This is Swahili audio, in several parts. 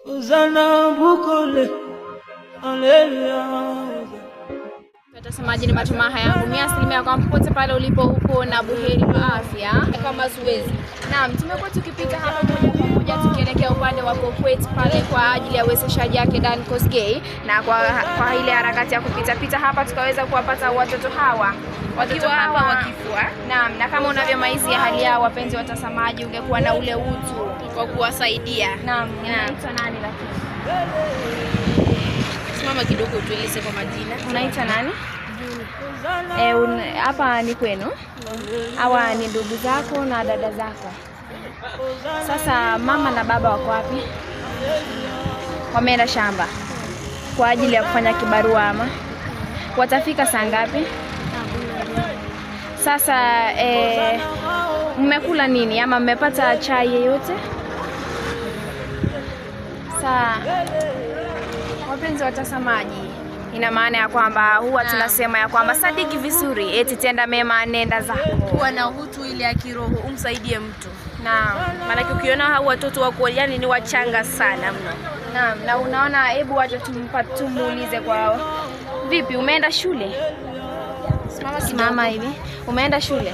Uzana bukole, haleluya. Watazamaji, ni matumaini yangu 100% kwamba popote pale ulipo huko na buheri wa afya kama zoezi. Naam, tumekuwa tukipita hapa moja kwa moja tukielekea upande wa Kokwet pale kwa ajili ya uwezeshaji yake Dan Kosgei, na kwa ile harakati ya kupita hapa tukaweza kuwapata watoto hawa hapa wakifua. Naam, na kama unavyo maizi ya hali yao, wapenzi watazamaji, ungekuwa na ule utu kwa kuwasaidia. Naam, unaitwa nani lakini? Simama kidogo tueleze kwa majina. Unaitwa nani? Hapa ni kwenu? Hawa ni ndugu zako na dada zako. Sasa mama na baba wako wapi? Wameenda shamba kwa ajili ya kufanya kibarua ama? Watafika saa ngapi? Sasa mmekula nini ama mmepata chai yoyote? Saa wapenzi watazamaji, ina maana ya kwamba huwa tunasema ya kwamba sadiki vizuri, eti tenda mema nenda zako. Kuwa na utu ili ya kiroho umsaidie mtu. Naam, maana ukiona hao watoto wako yani ni wachanga sana mno. Naam, na unaona, hebu wacha tumuulize kwao. Vipi, umeenda shule? Simama hivi. Umeenda shule?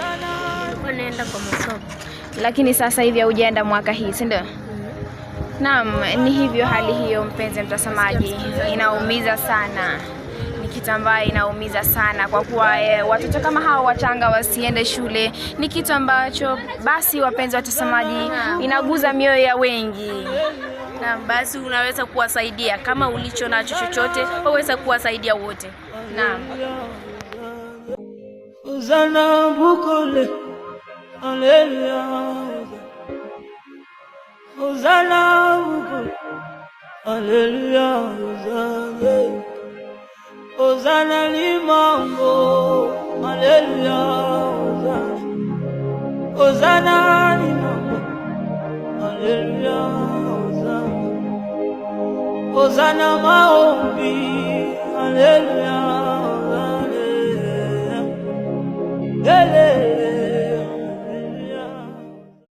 Naenda kwa masomo. Lakini sasa hivi hujaenda mwaka hii, si ndio? Naam, ni hivyo hali hiyo mpenzi mtazamaji, inaumiza sana. Ni kitu ambacho inaumiza sana kwa kuwa watoto kama hao wachanga wasiende shule. Ni kitu ambacho basi wapenzi watazamaji inaguza mioyo ya wengi. Na basi unaweza kuwasaidia kama ulicho nacho chochote, waweza kuwasaidia wote. Naam. Uzana bukole, haleluya. Uzana bukole, haleluya. Uzana limango, haleluya. Uzana limango, haleluya. Uzana maombi, haleluya.